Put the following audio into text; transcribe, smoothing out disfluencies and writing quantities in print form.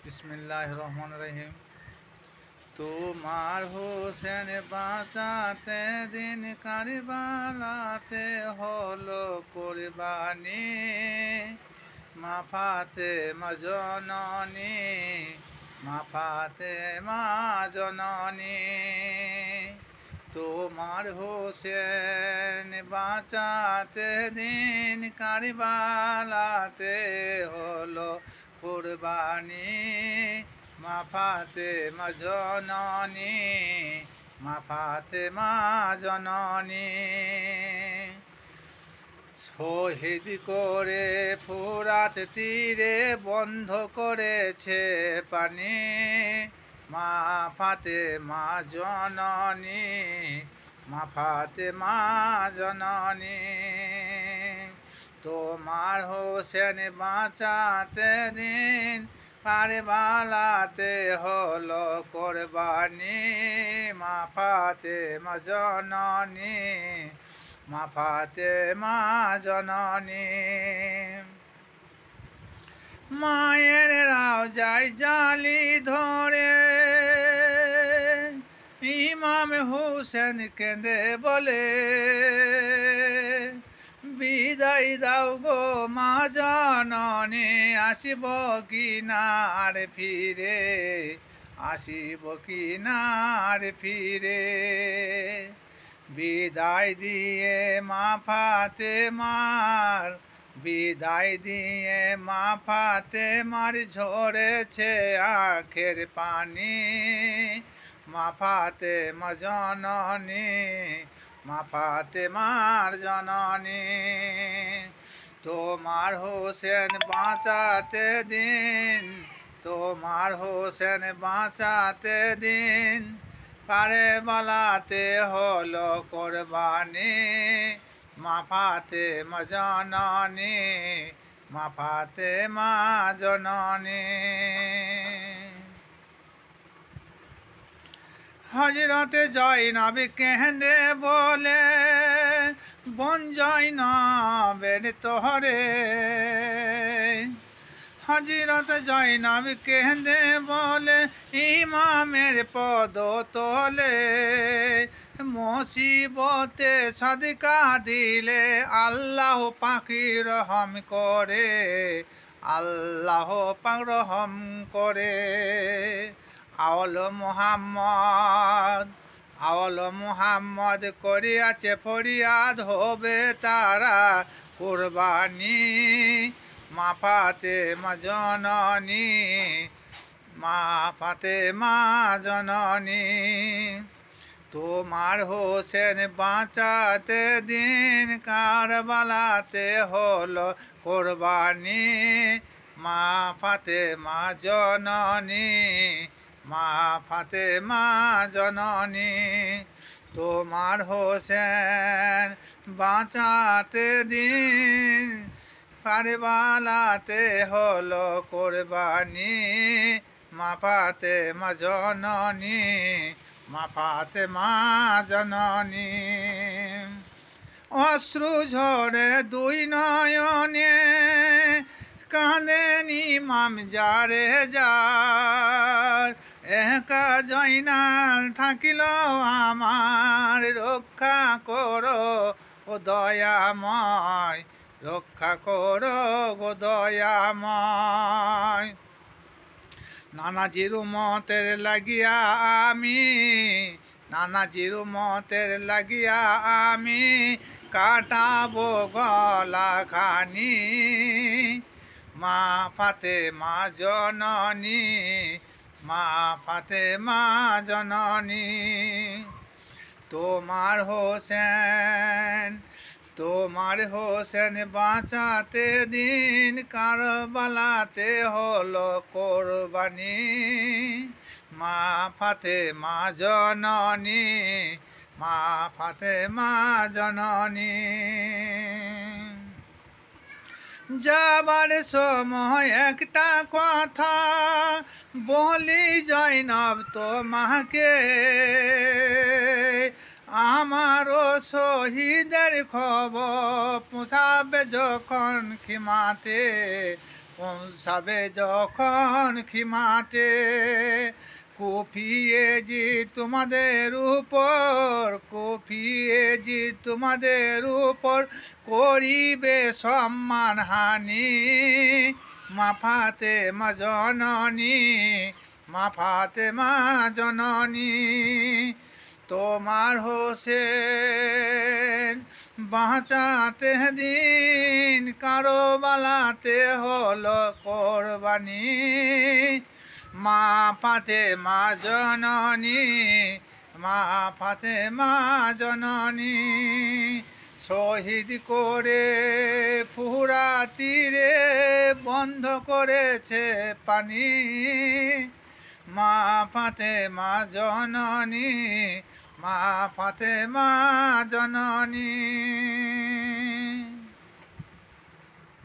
বিসমিল্লাহির রহমানির রহিম। তোমার হোসেন বাঁচাতে দিন কারবালাতে হলো কুরবানি, মা ফাতেমা জননী, মা ফাতেমা জননী। তোমার হোসেন বাঁচাতে দিন কারবালাতে হলো কুরবানি, মা ফাতেমা জননী, মা ফাতেমা জননী। শহীদ করে ফুরাত তীরে বন্ধ করেছে পানি, মা ফাতেমা জননী, মা ফাতেমা জননী। তোমার হোসেন বাঁচাতে দিন কারবালাতে হলো কুরবানি, মা ফাতেমা জননী, মা ফাতেমা জননী। মায়ের রওজায় জালি ধরে ইমাম হোসেন কেঁদে বলে, বিদায় দাও গো মা জননী, আসিব কি না আর ফিরে, আসিব কি না আর ফিরে। বিদায় দিয়ে মা ফাতেমার, বিদায় দিয়ে মা ফাতেমার ঝরেছে আখের পানি, মা ফাতেমা জননী, মা ফাতেমার জননী। তোমার হোসেন বাঁচাতে দিন, তোমার হোসেন বাঁচাতে দিন কারবালাতে হলো কুরবানি, মা ফাতেমা জননী, মা ফাতেমা জননী। হযরত জয়নব কেঁদে বলে, বোন জয়নবের তোহরে। হযরত জয়নব কেঁদে বলে, ইমামের পদ তোলে, মুসিবতে সদকা দিলে আল্লাহ পাকি রহম করে, আল্লাহ পাক রহম করে। আওল মুহাম্মদ, আওল মুহাম্মদ করিয়াছে ফরিয়াদ, হবে তারা কুরবানি, মা ফাতেমা জননী, মা ফাতেমা জননী। তোমার হোসেন বাঁচাতে দিন কারবালাতে হলো কুরবানি, মা ফাতেমা জননী, মা ফাতেমা জননী। তোমার হোসেন বাঁচাতে দিন কারবালাতে হলো কুরবানি, মা ফাতেমা জননী, মা ফাতেমা জননী। অশ্রু ঝরে দুই নয়নে কাঁদেন ইমাম যারে যার, একা জয়নাল থাকিল আমার, রক্ষা করো ও দয়াময়, রক্ষা করো গো দয়াময়। নানাজির উম্মতের লাগিয়া আমি, নানাজির উম্মতের লাগিয়া আমি কাটাবো গলা খানি, মা ফাতেমা জননী, মা ফাতেমা জননী। তোমার হোসেন, তোমার হোসেন বাঁচাতে দিন কারবালাতে হলো কুরবানি, মা ফাতেমা জননী, মা ফাতেমা জননী। যাবার সময় একটা কথা বলি জয়নব তোমাকে, আমারও শহীদের খবর পৌঁছাবে যখন খিমাতে, পৌঁছাবে যখন খিমাতে, কুপিয়ে জি তোমাদের উপর, কুপিয়ে জি তোমাদের উপর করিবে সম্মান হানি। মা ফাতেমা জননী, মা ফাতেমা জননী, তোমার হোসেন বাঁচাতে দিন কারবালাতে হলো কোরবানি। মা ফাতেমা জননী, মা ফাতেমা জননী, শহীদ করে ফুরা তীরে বন্ধ করেছে পানি। মা ফাতেমা জননী, মা ফাতেমা জননী।